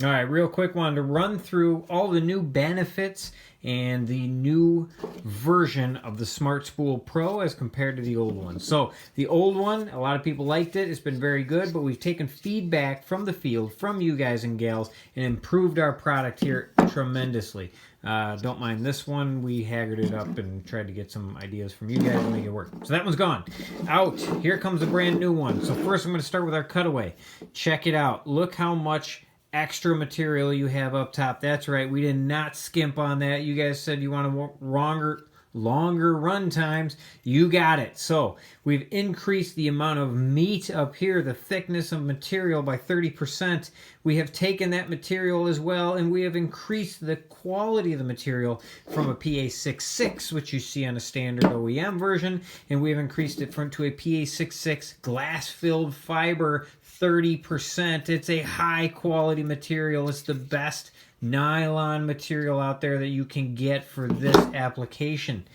All right, real quick, wanted to run through all the new benefits and the new version of the Smart Spool Pro as compared to the old one. So the old one, a lot of people liked it. It's been very good, but we've taken feedback from the field, from you guys and gals, and improved our product here tremendously. Don't mind this one. We haggard it up and tried to get some ideas from you guys to make it work. So that one's gone. Out. Here comes a brand new one. So first I'm going to start with our cutaway. Check it out. Look how much extra material you have up top. That's right, we did not skimp on that. You guys said you want longer run times. You got it. So we've increased the amount of meat up here, the thickness of material, by 30%. We have taken that material as well, and we have increased the quality of the material from a PA66, which you see on a standard OEM version, and we have increased it to a PA66 glass-filled fiber 30%. It's a high quality material. It's the best nylon material out there that you can get for this application.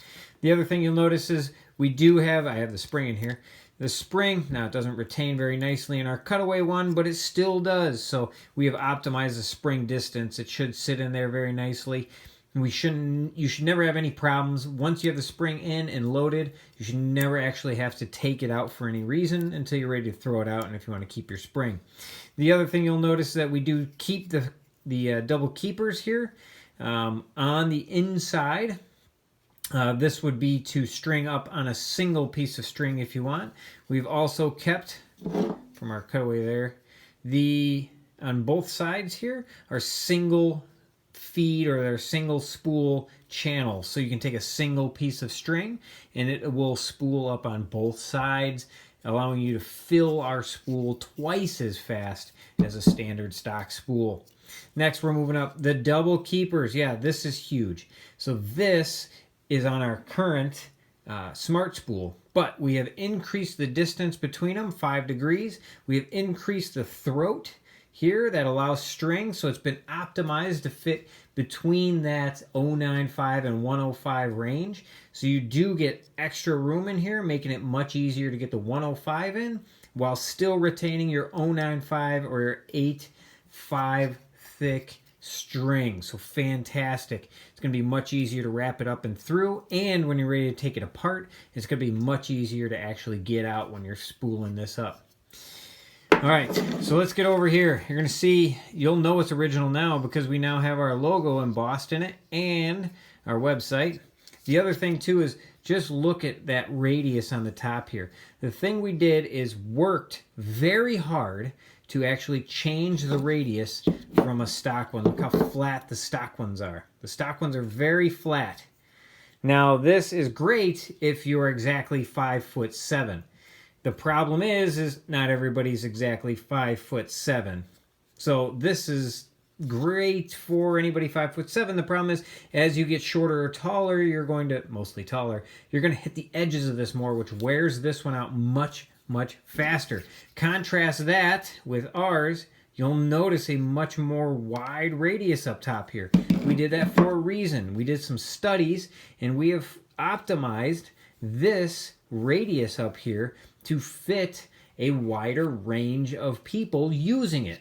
The other thing you'll notice is we do have, I have the spring in here. The spring, now it doesn't retain very nicely in our cutaway one, but it still does. So we have optimized the spring distance. It should sit in there very nicely. You should never have any problems. Once you have the spring in and loaded, you should never actually have to take it out for any reason until you're ready to throw it out and if you want to keep your spring. The other thing you'll notice is that we do keep the double keepers here on the inside. This would be to string up on a single piece of string if you want. We've also kept, from our cutaway there, on both sides here are single feed or their single spool channels, so you can take a single piece of string and it will spool up on both sides, allowing you to fill our spool twice as fast as a standard stock spool. Next, we're moving up the double keepers. Yeah, this is huge. So this is on our current Smart Spool, but we have increased the distance between them 5 degrees. We have increased the throat here that allows string, so it's been optimized to fit between that 0.95 and 105 range. So you do get extra room in here, making it much easier to get the 105 in while still retaining your 0.95 or your 8.5 thick string. So fantastic. It's going to be much easier to wrap it up and through, and when you're ready to take it apart, it's going to be much easier to actually get out when you're spooling this up. All right, so let's get over here. You're going to see, you'll know it's original now because we now have our logo embossed in it and our website. The other thing too is just look at that radius on the top here. The thing we did is worked very hard to actually change the radius from a stock one. Look how flat the stock ones are. The stock ones are very flat. Now this is great if you're exactly 5'7". The problem is not everybody's exactly 5'7". So this is great for anybody 5'7". The problem is as you get shorter or taller, mostly taller, you're going to hit the edges of this more, which wears this one out much faster. Contrast that with ours, you'll notice a much more wide radius up top here. We did that for a reason. We did some studies and we have optimized this radius up here to fit a wider range of people using it.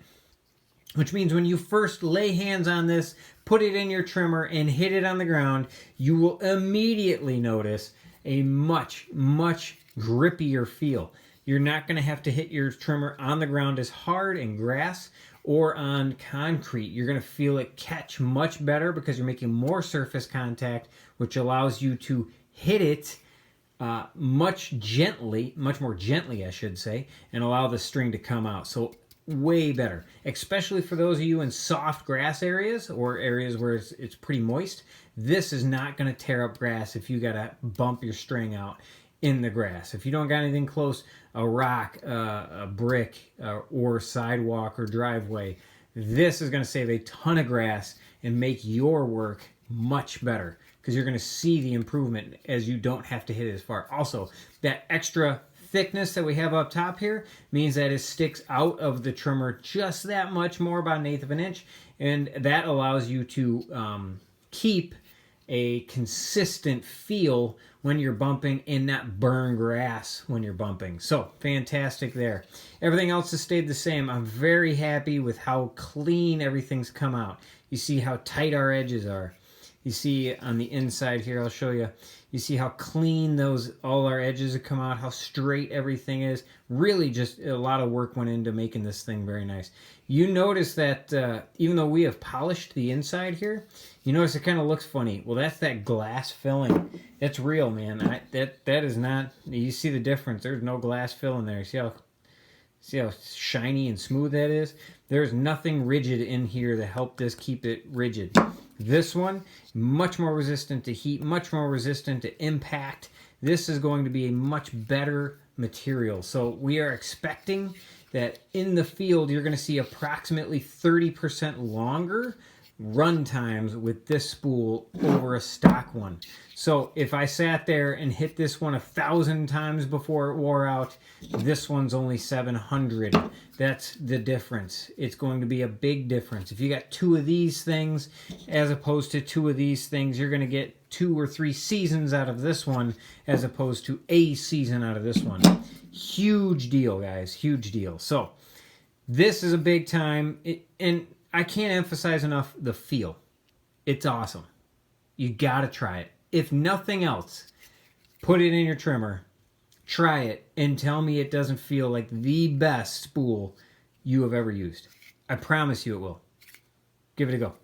Which means when you first lay hands on this, put it in your trimmer and hit it on the ground, you will immediately notice a much grippier feel. You're not going to have to hit your trimmer on the ground as hard in grass or on concrete. You're going to feel it catch much better because you're making more surface contact, which allows you to hit it much more gently, I should say, and allow the string to come out. So way better, especially for those of you in soft grass areas or areas where it's pretty moist. This is not going to tear up grass if you got to bump your string out in the grass. If you don't got anything close, a rock, a brick, or sidewalk or driveway, this is going to save a ton of grass and make your work much better because you're going to see the improvement as you don't have to hit it as far. Also, that extra thickness that we have up top here means that it sticks out of the trimmer just that much more, about 1/8 of an inch, and that allows you to keep a consistent feel when you're bumping and not burn grass when you're bumping. So fantastic there. Everything else has stayed the same. I'm very happy with how clean everything's come out. You see how tight our edges are. You see on the inside here, I'll show you. You see how clean all our edges have come out, how straight everything is. Really just a lot of work went into making this thing very nice. You notice that even though we have polished the inside here, you notice it kind of looks funny. Well, that's that glass filling. It's real, man. That is not, you see the difference. There's no glass filling there. See how shiny and smooth that is? There's nothing rigid in here to help this keep it rigid. This one, much more resistant to heat, much more resistant to impact. This is going to be a much better material. So we are expecting that in the field, you're going to see approximately 30% longer run times with this spool over a stock one. So if I sat there and hit this one 1,000 times before it wore out, this one's only 700. That's the difference. It's going to be a big difference. If you got 2 of these things as opposed to 2 of these things, you're going to get 2 or 3 seasons out of this one as opposed to a season out of this one. Huge deal, guys. Huge deal. So this is a big time. And I can't emphasize enough the feel. It's awesome. You got to try it. If nothing else, put it in your trimmer, try it, and tell me it doesn't feel like the best spool you have ever used. I promise you it will. Give it a go.